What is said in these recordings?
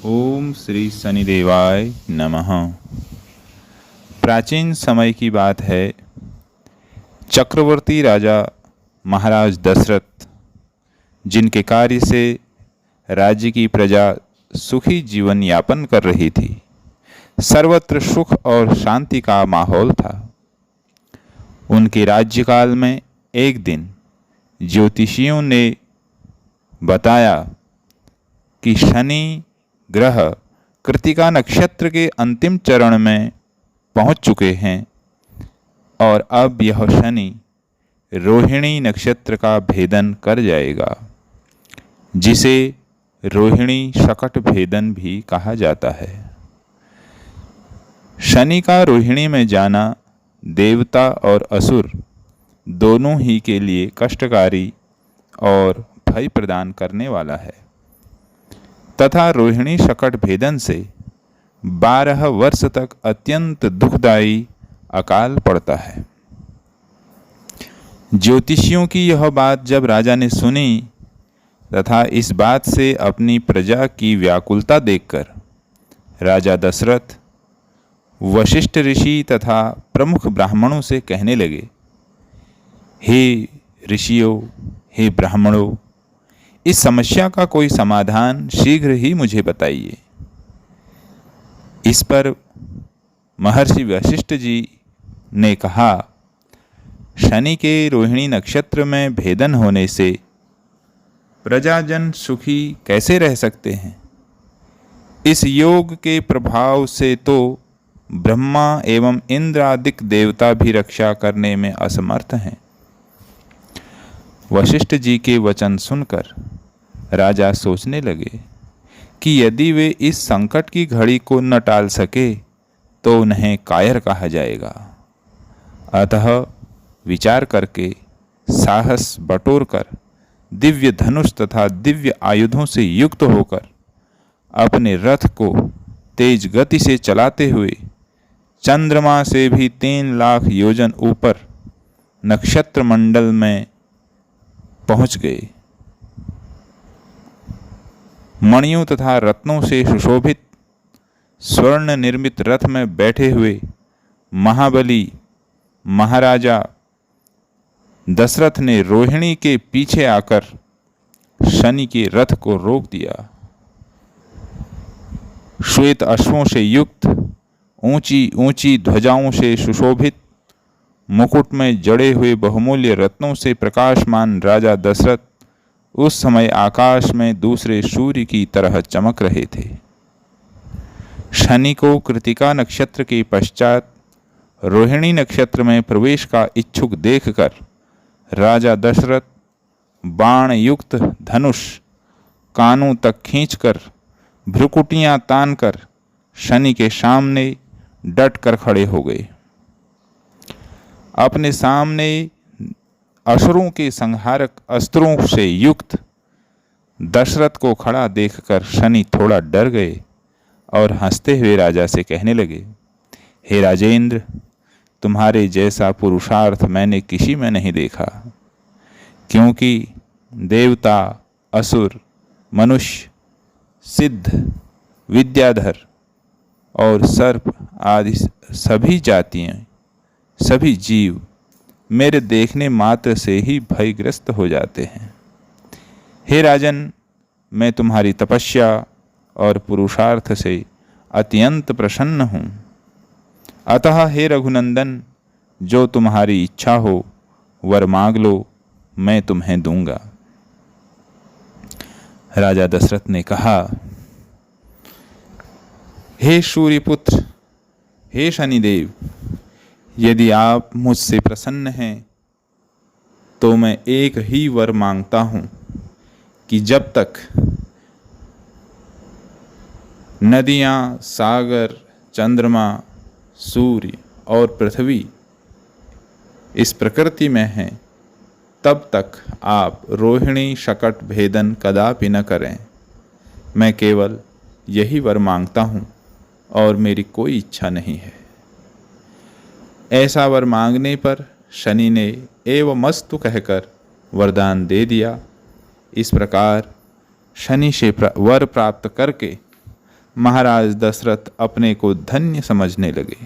ओम श्री शनिदेवाय नमः। प्राचीन समय की बात है। चक्रवर्ती राजा महाराज दशरथ, जिनके कार्य से राज्य की प्रजा सुखी जीवन यापन कर रही थी, सर्वत्र सुख और शांति का माहौल था। उनके राज्यकाल में एक दिन ज्योतिषियों ने बताया कि शनि ग्रह कृत्तिका नक्षत्र के अंतिम चरण में पहुंच चुके हैं और अब यह शनि रोहिणी नक्षत्र का भेदन कर जाएगा, जिसे रोहिणी शकट भेदन भी कहा जाता है। शनि का रोहिणी में जाना देवता और असुर दोनों ही के लिए कष्टकारी और भय प्रदान करने वाला है तथा रोहिणी शकट भेदन से 12 वर्ष तक अत्यंत दुखदायी अकाल पड़ता है। ज्योतिषियों की यह बात जब राजा ने सुनी तथा इस बात से अपनी प्रजा की व्याकुलता देखकर राजा दशरथ वशिष्ठ ऋषि तथा प्रमुख ब्राह्मणों से कहने लगे, हे ऋषियों, हे ब्राह्मणों, इस समस्या का कोई समाधान शीघ्र ही मुझे बताइए। इस पर महर्षि वशिष्ठ जी ने कहा, शनि के रोहिणी नक्षत्र में भेदन होने से प्रजाजन सुखी कैसे रह सकते हैं? इस योग के प्रभाव से तो ब्रह्मा एवं इंद्र आदि देवता भी रक्षा करने में असमर्थ हैं। वशिष्ठ जी के वचन सुनकर राजा सोचने लगे कि यदि वे इस संकट की घड़ी को न टाल सके तो उन्हें कायर कहा जाएगा। अतः विचार करके साहस बटोरकर दिव्य धनुष तथा दिव्य आयुधों से युक्त होकर अपने रथ को तेज गति से चलाते हुए चंद्रमा से भी 3 लाख योजन ऊपर नक्षत्र मंडल में पहुंच गए। मणियों तथा रत्नों से सुशोभित स्वर्ण निर्मित रथ में बैठे हुए महाबली महाराजा दशरथ ने रोहिणी के पीछे आकर शनि के रथ को रोक दिया। श्वेत अश्वों से युक्त ऊंची ऊंची ध्वजाओं से सुशोभित मुकुट में जड़े हुए बहुमूल्य रत्नों से प्रकाशमान राजा दशरथ उस समय आकाश में दूसरे सूर्य की तरह चमक रहे थे। शनि को कृत्तिका नक्षत्र के पश्चात रोहिणी नक्षत्र में प्रवेश का इच्छुक देखकर राजा दशरथ बाण युक्त धनुष कानों तक खींचकर भ्रुकुटियां तानकर शनि के सामने डट कर खड़े हो गए। अपने सामने असुरों के संहारक अस्त्रों से युक्त दशरथ को खड़ा देखकर शनि थोड़ा डर गए और हंसते हुए राजा से कहने लगे, हे राजेंद्र, तुम्हारे जैसा पुरुषार्थ मैंने किसी में नहीं देखा, क्योंकि देवता, असुर, मनुष्य, सिद्ध, विद्याधर और सर्प आदि सभी जातियां, सभी जीव मेरे देखने मात्र से ही भयग्रस्त हो जाते हैं। हे राजन, मैं तुम्हारी तपस्या और पुरुषार्थ से अत्यंत प्रसन्न हूँ। अतः हे रघुनंदन, जो तुम्हारी इच्छा हो वर मांग लो, मैं तुम्हें दूंगा। राजा दशरथ ने कहा, हे सूर्यपुत्र, हे शनिदेव, यदि आप मुझसे प्रसन्न हैं तो मैं एक ही वर मांगता हूं कि जब तक नदियां, सागर, चंद्रमा, सूर्य और पृथ्वी इस प्रकृति में हैं, तब तक आप रोहिणी शकट भेदन कदापि न करें। मैं केवल यही वर मांगता हूं और मेरी कोई इच्छा नहीं है। ऐसा वर मांगने पर शनि ने एवमस्तु कहकर वरदान दे दिया। इस प्रकार शनि से वर प्राप्त करके महाराज दशरथ अपने को धन्य समझने लगे।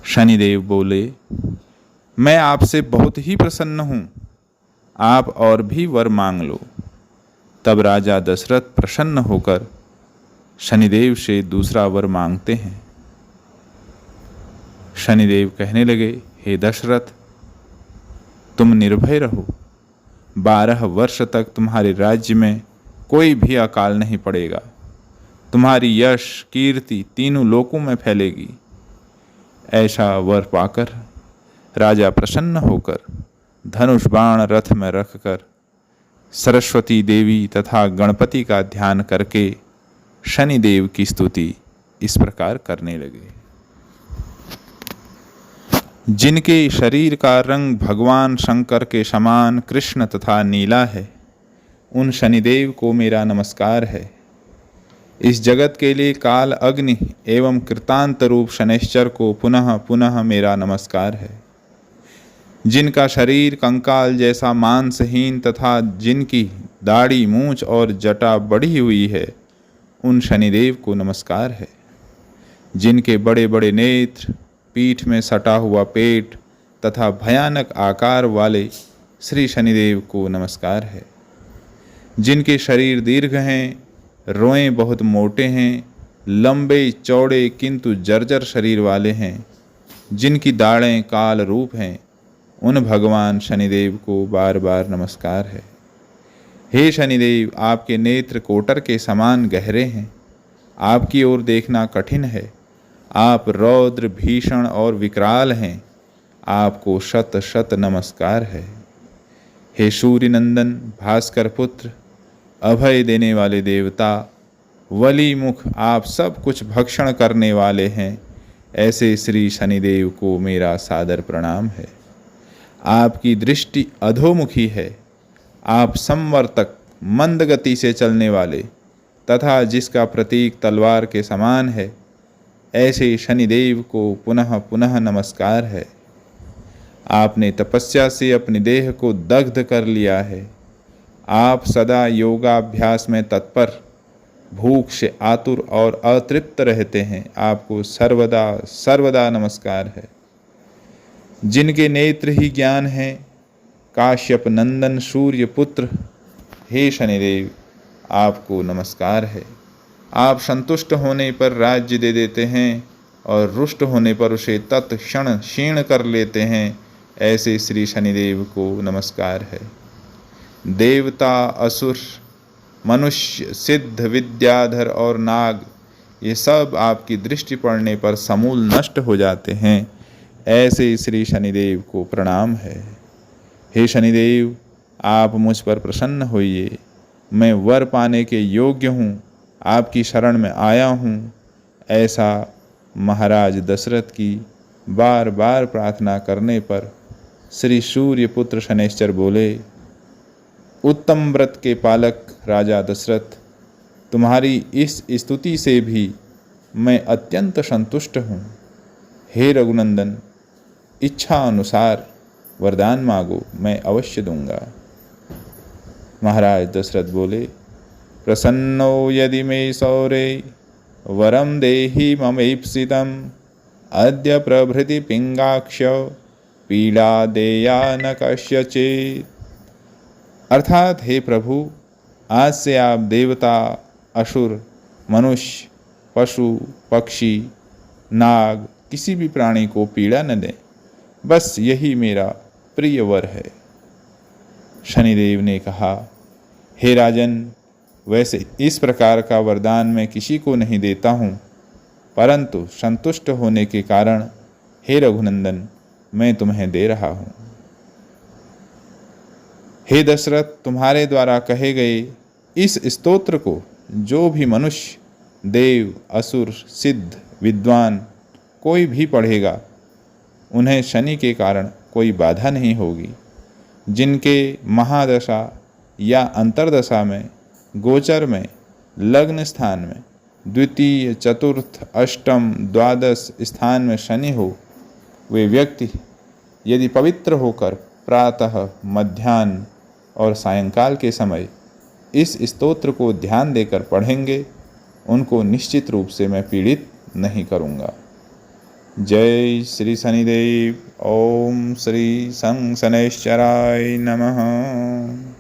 शनिदेव बोले, मैं आपसे बहुत ही प्रसन्न हूँ, आप और भी वर मांग लो। तब राजा दशरथ प्रसन्न होकर शनिदेव से दूसरा वर मांगते हैं। शनिदेव कहने लगे, हे दशरथ, तुम निर्भय रहो। 12 वर्ष तक तुम्हारे राज्य में कोई भी अकाल नहीं पड़ेगा। तुम्हारी यश कीर्ति तीनों लोकों में फैलेगी। ऐसा वर पाकर राजा प्रसन्न होकर धनुष बाण रथ में रखकर सरस्वती देवी तथा गणपति का ध्यान करके शनिदेव की स्तुति इस प्रकार करने लगे। जिनके शरीर का रंग भगवान शंकर के समान कृष्ण तथा नीला है, उन शनिदेव को मेरा नमस्कार है। इस जगत के लिए काल अग्नि एवं कृतांत रूप शनैश्चर को पुनः पुनः मेरा नमस्कार है। जिनका शरीर कंकाल जैसा मांसहीन तथा जिनकी दाढ़ी मूंछ और जटा बढ़ी हुई है, उन शनिदेव को नमस्कार है। जिनके बड़े बड़े नेत्र, पीठ में सटा हुआ पेट तथा भयानक आकार वाले श्री शनिदेव को नमस्कार है। जिनके शरीर दीर्घ हैं, रोएं बहुत मोटे हैं, लंबे चौड़े किंतु जर्जर शरीर वाले हैं, जिनकी दाढ़ें काल रूप हैं, उन भगवान शनिदेव को बार बार नमस्कार है। हे शनिदेव, आपके नेत्र कोटर के समान गहरे हैं, आपकी ओर देखना कठिन है। आप रौद्र भीषण और विकराल हैं, आपको शत शत नमस्कार है। हे सूर्य नंदन, भास्कर पुत्र, अभय देने वाले देवता, वली मुख, आप सब कुछ भक्षण करने वाले हैं, ऐसे श्री शनिदेव को मेरा सादर प्रणाम है। आपकी दृष्टि अधोमुखी है। आप संवर्तक, मंद गति से चलने वाले तथा जिसका प्रतीक तलवार के समान है, ऐसे शनिदेव को पुनः पुनः नमस्कार है। आपने तपस्या से अपने देह को दग्ध कर लिया है। आप सदा योगाभ्यास में तत्पर, भूख से आतुर और अतृप्त रहते हैं, आपको सर्वदा सर्वदा नमस्कार है। जिनके नेत्र ही ज्ञान हैं, काश्यप नंदन सूर्य पुत्र, हे शनिदेव, आपको नमस्कार है। आप संतुष्ट होने पर राज्य दे देते हैं और रुष्ट होने पर उसे तत्क्षण क्षीण कर लेते हैं, ऐसे श्री शनिदेव को नमस्कार है। देवता, असुर, मनुष्य, सिद्ध, विद्याधर और नाग, ये सब आपकी दृष्टि पड़ने पर समूल नष्ट हो जाते हैं, ऐसे श्री शनिदेव को प्रणाम है। हे शनिदेव, आप मुझ पर प्रसन्न होइए। मैं वर पाने के योग्य हूँ, आपकी शरण में आया हूँ, ऐसा महाराज दशरथ की बार बार प्रार्थना करने पर श्री सूर्य पुत्र शनैश्चर बोले, उत्तम व्रत के पालक राजा दशरथ, तुम्हारी इस स्तुति से भी मैं अत्यंत संतुष्ट हूँ। हे रघुनंदन, इच्छा अनुसार वरदान मांगो, मैं अवश्य दूंगा। महाराज दशरथ बोले, प्रसन्नो यदि मे सौरे वरम देहि ममैप्सितम् अद्य प्रभृति पिंगाक्ष पीड़ा देया न कस्यचित्। अर्थात, हे प्रभु, आज से आप देवता, असुर, मनुष्य, पशु, पक्षी, नाग, किसी भी प्राणी को पीड़ा न दें, बस यही मेरा प्रिय वर है। शनिदेव ने कहा, हे राजन, वैसे इस प्रकार का वरदान मैं किसी को नहीं देता हूँ, परंतु संतुष्ट होने के कारण हे रघुनंदन, मैं तुम्हें दे रहा हूँ। हे दशरथ, तुम्हारे द्वारा कहे गए इस स्तोत्र को जो भी मनुष्य, देव, असुर, सिद्ध, विद्वान कोई भी पढ़ेगा, उन्हें शनि के कारण कोई बाधा नहीं होगी। जिनके महादशा या अंतर्दशा में, गोचर में, लग्न स्थान में, द्वितीय, चतुर्थ, अष्टम, द्वादश स्थान में शनि हो, वे व्यक्ति यदि पवित्र होकर प्रातः, मध्याह्न और सायंकाल के समय इस स्तोत्र को ध्यान देकर पढ़ेंगे, उनको निश्चित रूप से मैं पीड़ित नहीं करूँगा। जय श्री शनिदेव। ओम श्री शं शनैश्चराय नमः।